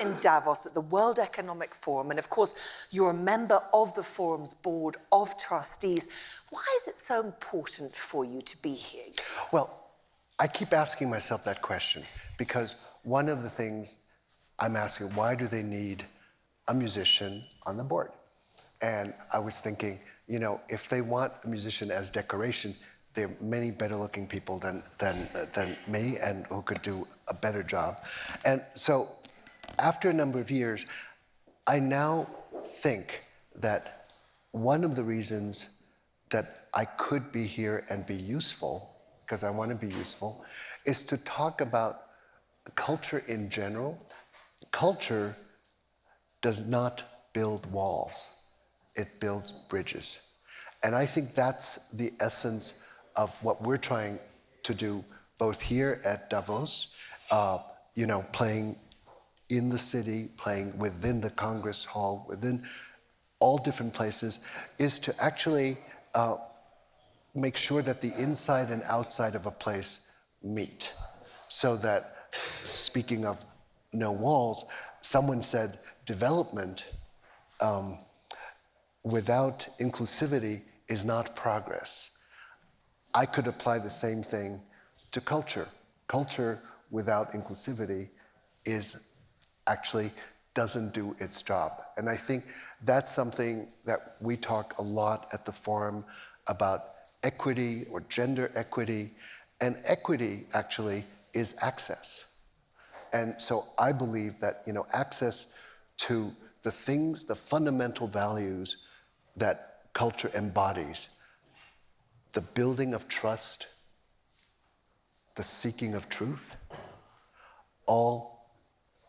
in Davos at the World Economic Forum, and of course, you're a member of the forum's board of trustees. Why is it so important for you to be here? Well, I keep asking myself that question because one of the things I'm asking, why do they need a musician on the board? And I was thinking, you know, if they want a musician as decoration, there are many better looking people than me and who could do a better job. And so after a number of years, I now think that one of the reasons that I could be here and be useful, because I want to be useful, is to talk about culture in general. Culture does not build walls, it builds bridges. And I think that's the essence of what we're trying to do both here at Davos, you know, playing in the city, playing within the Congress Hall, within all different places, is to actually make sure that the inside and outside of a place meet. So that, speaking of no walls, someone said development without inclusivity is not progress. I could apply the same thing to culture. Culture without inclusivity doesn't do its job. And I think that's something that we talk a lot at the forum about equity or gender equity. And equity actually is access. And so I believe that, you know, access to the things, the fundamental values that culture embodies, the building of trust, the seeking of truth, all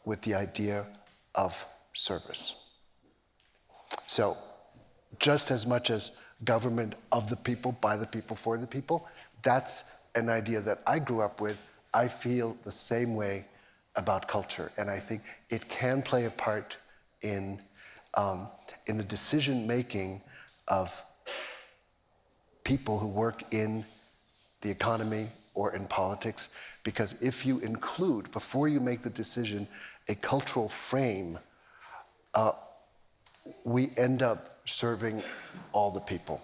with the idea of service. So just as much as government of the people, by the people, for the people, that's an idea that I grew up with. I feel the same way about culture, and I think it can play a part in the decision-making of people who work in the economy or in politics, because if you include, before you make the decision, a cultural frame, we end up serving all the people.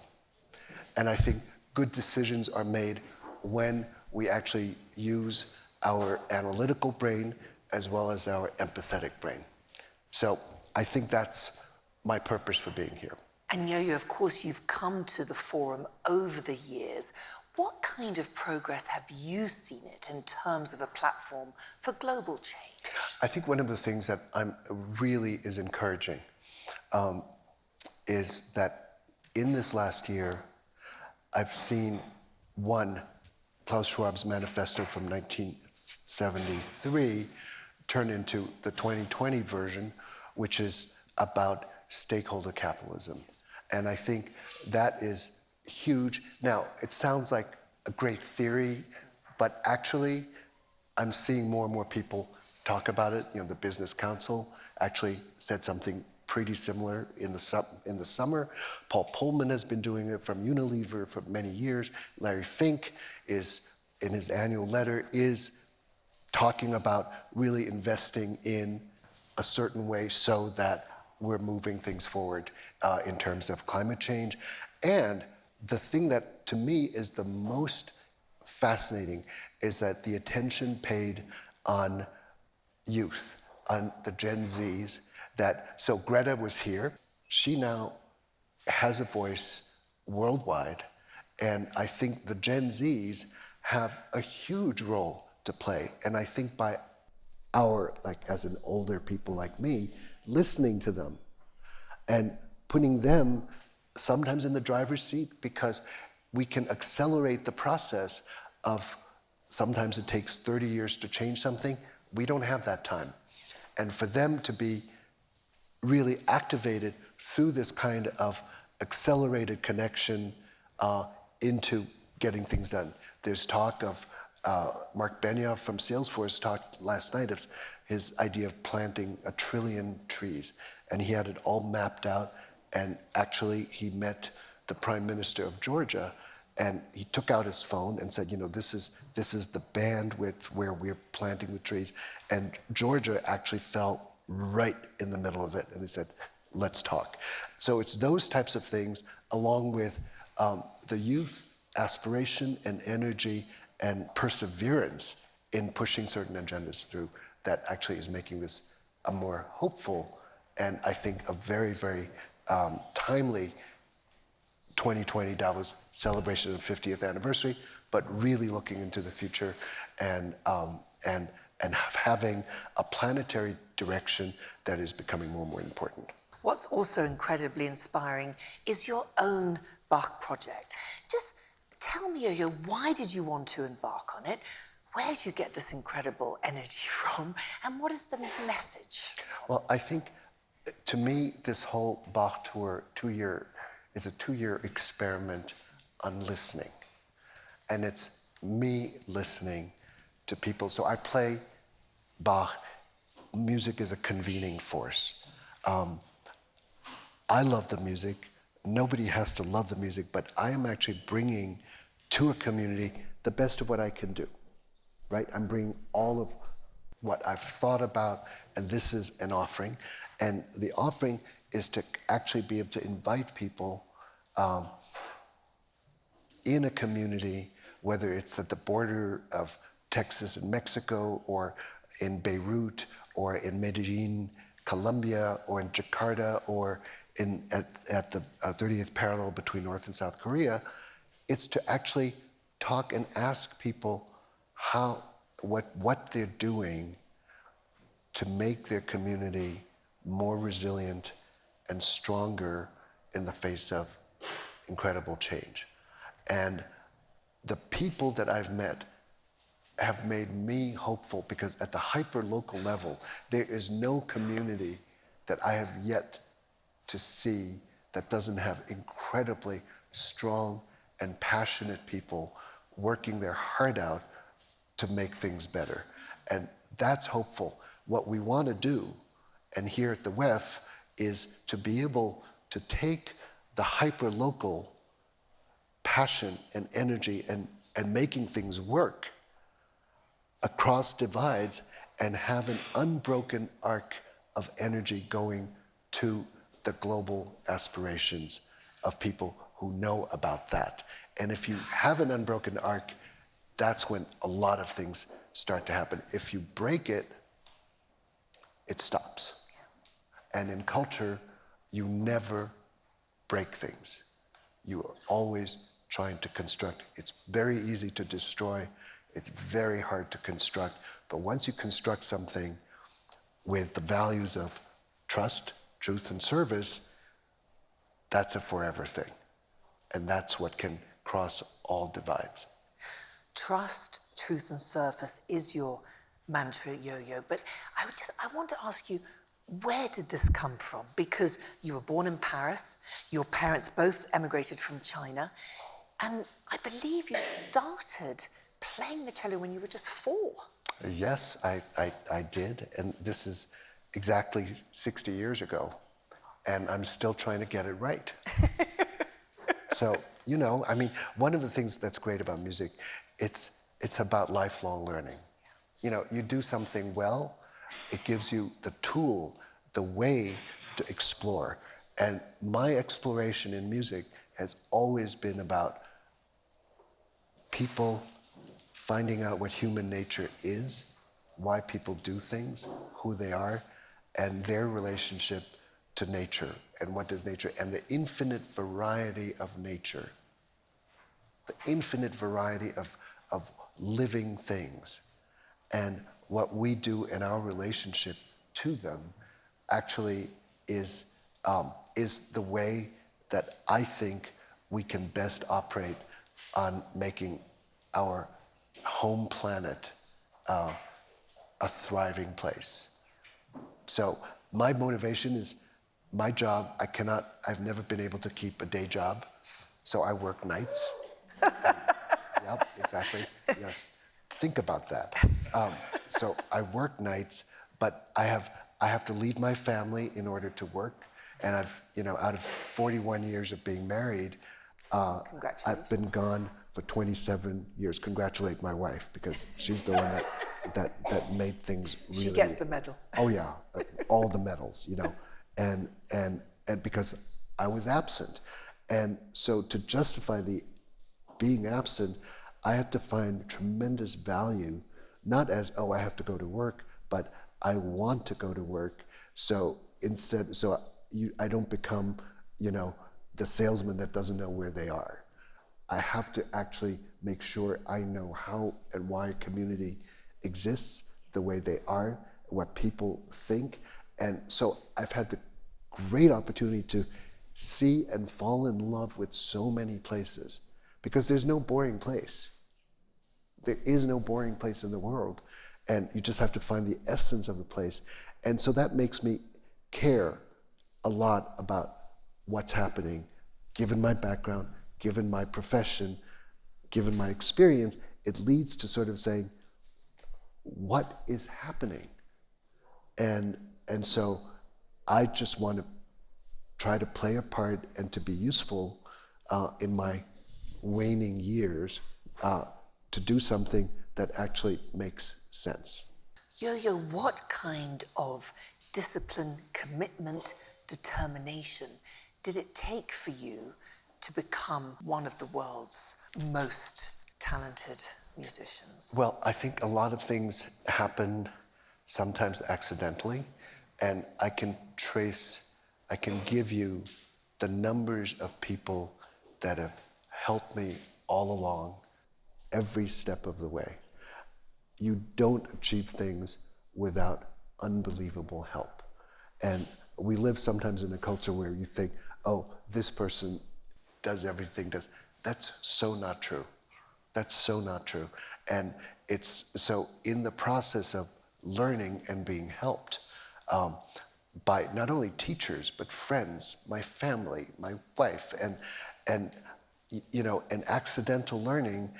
And I think good decisions are made when we actually use our analytical brain as well as our empathetic brain. So I think that's my purpose for being here. And Yo-Yo, of course, you've come to the forum over the years. What kind of progress have you seen it in terms of a platform for global change? I think one of the things that really is encouraging is that in this last year, I've seen Klaus Schwab's manifesto from 1973 turn into the 2020 version, which is about stakeholder capitalism. And I think that is huge. Now, it sounds like a great theory, but actually, I'm seeing more and more people talk about it. You know, the Business Council actually said something pretty similar in the summer. Paul Pullman has been doing it from Unilever for many years. Larry Fink is, in his annual letter, is talking about really investing in a certain way so that we're moving things forward in terms of climate change. And the thing that, to me, is the most fascinating is that the attention paid on youth, on the Gen Zs, so Greta was here. She now has a voice worldwide, and I think the Gen Zs have a huge role to play. And I think by as an older people like me, listening to them and putting them sometimes in the driver's seat, because we can accelerate the process of, sometimes it takes 30 years to change something. We don't have that time. And for them to be really activated through this kind of accelerated connection into getting things done. There's talk of, Mark Benioff from Salesforce talked last night of his idea of planting 1 trillion trees. And he had it all mapped out. And actually, he met the Prime Minister of Georgia, and he took out his phone and said, you know, this is the bandwidth where we're planting the trees. And Georgia actually felt right in the middle of it, and they said, let's talk. So it's those types of things, along with the youth aspiration and energy and perseverance in pushing certain agendas through, that actually is making this a more hopeful and I think a very, very timely 2020 Davos celebration of the 50th anniversary, but really looking into the future and having a planetary direction that is becoming more and more important. What's also incredibly inspiring is your own Bach project. Just tell me, Yo-Yo, why did you want to embark on it? Where did you get this incredible energy from? And what is the message? Well, I think, to me, this whole Bach tour is a 2-year experiment on listening. And it's me listening to people. So I play Bach. Music is a convening force. I love the music. Nobody has to love the music, but I am actually bringing to a community the best of what I can do, right? I'm bringing all of what I've thought about, and this is an offering. And the offering is to actually be able to invite people in a community, whether it's at the border of Texas and Mexico, or in Beirut, or in Medellin, Colombia, or in Jakarta, or at the 30th parallel between North and South Korea. It's to actually talk and ask people what they're doing to make their community more resilient and stronger in the face of incredible change. And the people that I've met have made me hopeful, because at the hyper-local level, there is no community that I have yet to see that doesn't have incredibly strong and passionate people working their heart out to make things better. And that's hopeful. What we want to do, and here at the WEF, is to be able to take the hyper-local passion and energy and making things work across divides, and have an unbroken arc of energy going to the global aspirations of people who know about that. And if you have an unbroken arc, that's when a lot of things start to happen. If you break it, it stops. And in culture, you never break things. You are always trying to construct. It's very easy to destroy. It's very hard to construct. But once you construct something with the values of trust, truth, and service, that's a forever thing. And that's what can cross all divides. Trust, truth, and service is your mantra, Yo-Yo. But I want to ask you, where did this come from? Because you were born in Paris, your parents both emigrated from China, and I believe you started playing the cello when you were just 4. Yes, I did, and this is exactly 60 years ago, and I'm still trying to get it right. So, you know, I mean, one of the things that's great about music, it's about lifelong learning. You know, you do something well, it gives you the tool, the way to explore. And my exploration in music has always been about people finding out what human nature is, why people do things, who they are, and their relationship to nature, and what does nature, and the infinite variety of nature, the infinite variety of living things, and what we do in our relationship to them actually is the way that I think we can best operate on making our home planet a thriving place. So my motivation is my job. I've never been able to keep a day job, so I work nights. Yep, exactly, yes. Think about that. So I work nights, but I have to leave my family in order to work. And I've, out of 41 years of being married, Congratulations. I've been gone for 27 years. Congratulate my wife, because she's the one that made things really. She gets the medal. Oh yeah, all the medals, and because I was absent, and so to justify the being absent, I had to find tremendous value, not as, oh, I have to go to work, but I want to go to work. So instead, I don't become, the salesman that doesn't know where they are. I have to actually make sure I know how and why a community exists the way they are, what people think. And so I've had the great opportunity to see and fall in love with so many places, because there's no boring place. There is no boring place in the world, and you just have to find the essence of the place. And so that makes me care a lot about what's happening, given my background, given my profession, given my experience. It leads to sort of saying, what is happening? And so I just want to try to play a part and to be useful in my waning years to do something that actually makes sense. Yo-Yo, what kind of discipline, commitment, determination did it take for you to become one of the world's most talented musicians? Well, I think a lot of things happen sometimes accidentally, and I can give you the numbers of people that have helped me all along, every step of the way. You don't achieve things without unbelievable help. And we live sometimes in a culture where you think, oh, this person does everything. That's so not true. That's so not true. And it's so in the process of learning and being helped by not only teachers, but friends, my family, my wife, and accidental learning,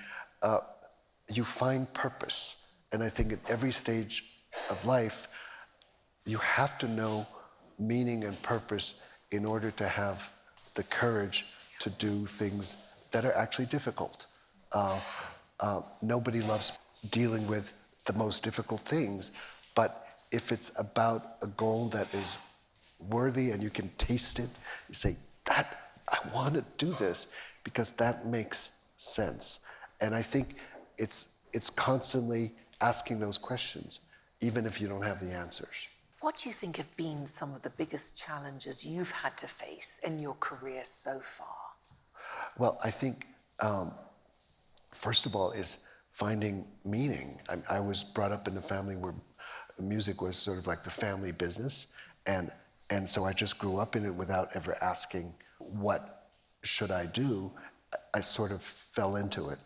you find purpose. And I think at every stage of life, you have to know meaning and purpose in order to have the courage to do things that are actually difficult. Nobody loves dealing with the most difficult things, but if it's about a goal that is worthy and you can taste it, you say, I want to do this because that makes sense. And I think it's constantly asking those questions, even if you don't have the answers. What do you think have been some of the biggest challenges you've had to face in your career so far? Well, I think, first of all, is finding meaning. I was brought up in a family where music was sort of like the family business, and so I just grew up in it without ever asking, what should I do? I sort of fell into it.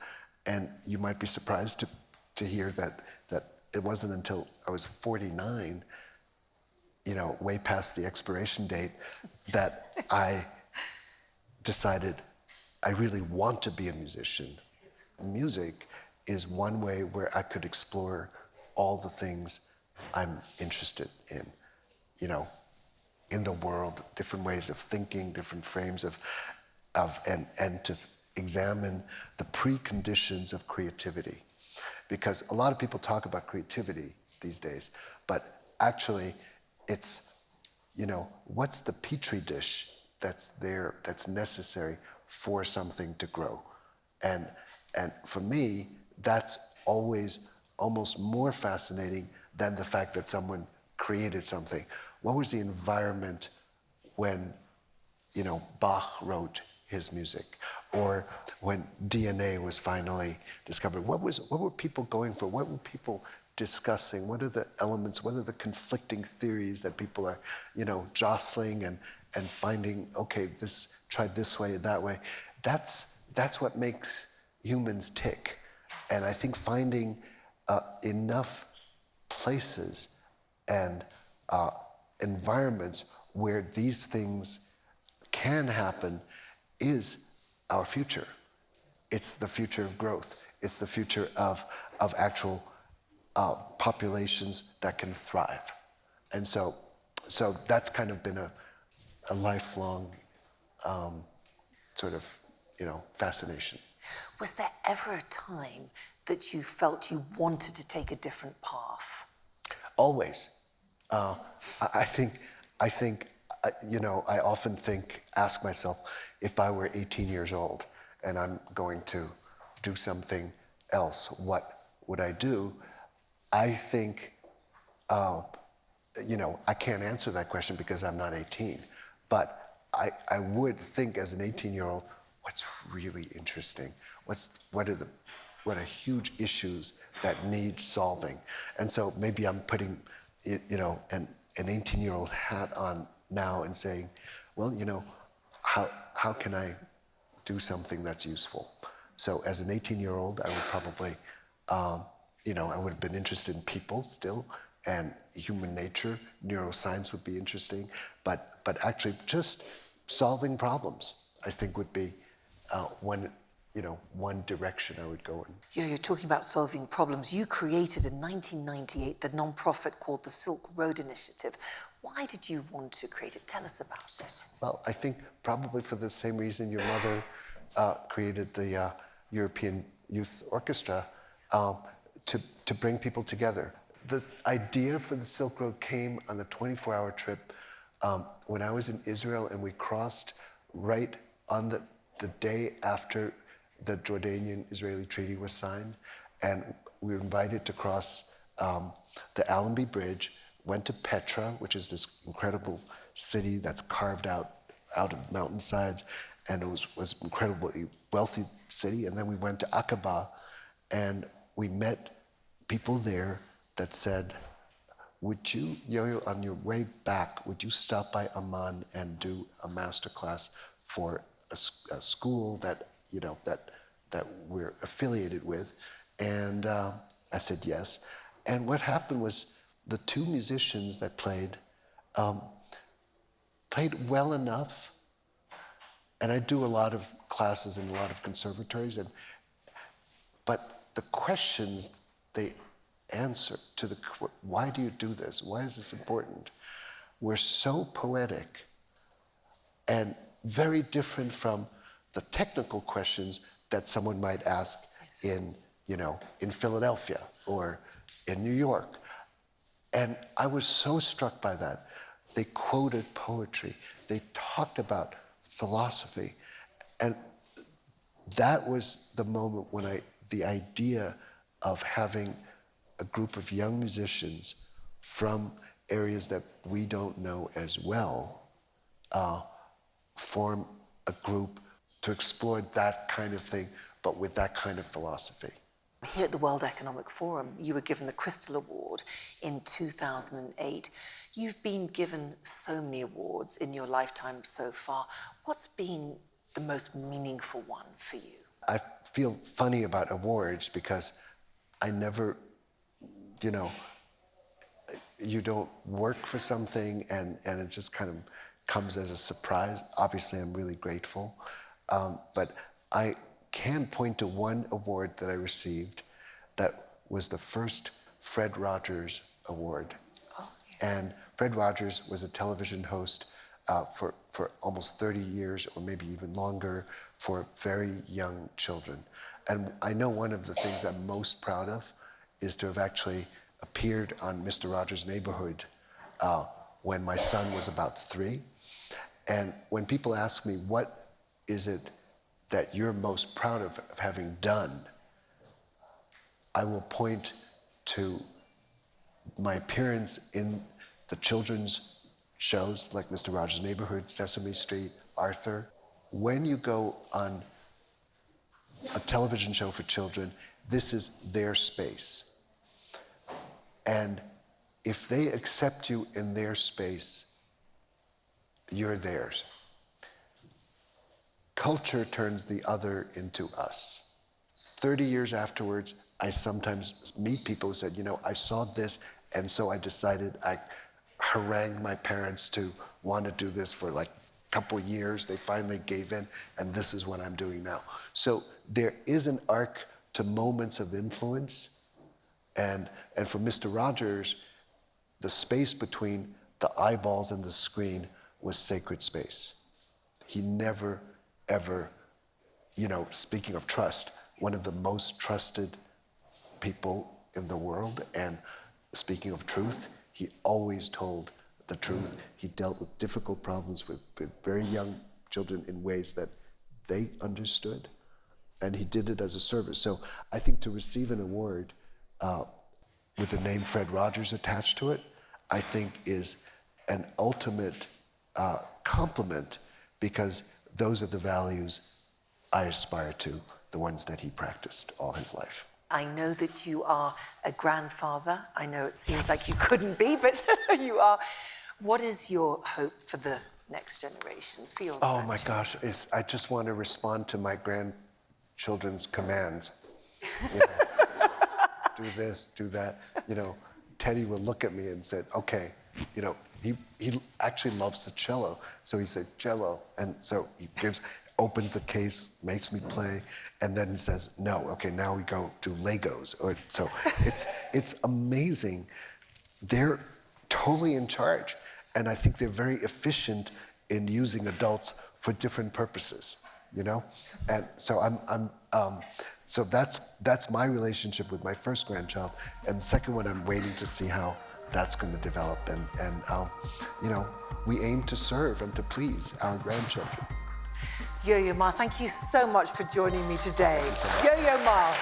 And you might be surprised to hear that it wasn't until I was 49, way past the expiration date, that I decided I really want to be a musician. Music is one way where I could explore all the things I'm interested in, in the world, different ways of thinking, different frames and to examine the preconditions of creativity. Because a lot of people talk about creativity these days, but actually it's, what's the petri dish that's there, that's necessary for something to grow? And for me, that's always almost more fascinating than the fact that someone created something. What was the environment when, Bach wrote his music, or when DNA was finally discovered? What were people going for? What were people discussing? What are the elements? What are the conflicting theories that people are, jostling and finding? Okay, try this way, that way. That's what makes humans tick. And I think finding enough places and environments where these things can happen is our future. It's the future of growth. It's the future of actual populations that can thrive. And so that's kind of been a lifelong sort of, fascination. Was there ever a time that you felt you wanted to take a different path? Always. I think, I often ask myself, if I were 18 years old and I'm going to do something else, what would I do? I think, I can't answer that question because I'm not 18, but I would think as an 18-year-old, what's really interesting? What are huge issues that need solving? And so maybe I'm putting, an 18-year-old hat on now and saying, well, how can I do something that's useful? So as an 18-year-old, I would probably, I would have been interested in people still, and human nature, neuroscience would be interesting, but actually just solving problems, I think would be one direction I would go in. Yeah, you're talking about solving problems. You created in 1998 the nonprofit called the Silk Road Initiative. Why did you want to create it? Tell us about it. Well, I think probably for the same reason your mother created the European Youth Orchestra, to bring people together. The idea for the Silk Road came on the 24-hour trip when I was in Israel, and we crossed right on the day after the Jordanian-Israeli treaty was signed, and we were invited to cross the Allenby Bridge, went to Petra, which is this incredible city that's carved out of mountainsides, and it was incredibly wealthy city. And then we went to Aqaba, and we met people there that said, would you, Yo-Yo, on your way back, would you stop by Amman and do a master class for a school that we're affiliated with? And I said yes. And what happened was the two musicians that played well enough. And I do a lot of classes in a lot of conservatories, but the questions they answer to why do you do this? Why is this important? Were so poetic and very different from the technical questions that someone might ask in Philadelphia or in New York. And I was so struck by that. They quoted poetry. They talked about philosophy. And that was the moment when the idea of having a group of young musicians from areas that we don't know as well form a group to explore that kind of thing, but with that kind of philosophy. Here at the World Economic Forum, you were given the Crystal Award in 2008. You've been given so many awards in your lifetime so far. What's been the most meaningful one for you? I feel funny about awards because I never, you don't work for something and it just kind of comes as a surprise. Obviously, I'm really grateful. But I can point to one award that I received that was the first Fred Rogers Award. Oh, yeah. And Fred Rogers was a television host for almost 30 years, or maybe even longer, for very young children. And I know one of the things I'm most proud of is to have actually appeared on Mr. Rogers' Neighborhood when my son was about 3. And when people ask me, what is it that you're most proud of having done, I will point to my appearance in the children's shows like Mr. Rogers' Neighborhood, Sesame Street, Arthur. When you go on a television show for children, this is their space. And if they accept you in their space, you're theirs. Culture turns the other into us. 30 years afterwards, I sometimes meet people who said, I saw this, and so I decided, I harangued my parents to want to do this for like a couple years. They finally gave in, and this is what I'm doing now. So there is an arc to moments of influence, and for Mr. Rogers, the space between the eyeballs and the screen was sacred space. He never, ever, speaking of trust, one of the most trusted people in the world, and speaking of truth, he always told the truth. He dealt with difficult problems with very young children in ways that they understood, and he did it as a service. So I think to receive an award with the name Fred Rogers attached to it, I think is an ultimate compliment, because those are the values I aspire to, the ones that he practiced all his life. I know that you are a grandfather. I know it seems like you couldn't be, but you are. What is your hope for the next generation, for your Oh my gosh, I just want to respond to my grandchildren's commands. Do this, do that. Teddy will look at me and said, okay, he actually loves the cello. So he said, cello. And so he opens the case, makes me play, and then he says, no, okay, now we go do Legos. So it's amazing. They're totally in charge. And I think they're very efficient in using adults for different purposes, And so so that's my relationship with my first grandchild. And the second one, I'm waiting to see how that's going to develop. And we aim to serve and to please our grandchildren. Yo-Yo Ma, thank you so much for joining me today. Yo-Yo Ma.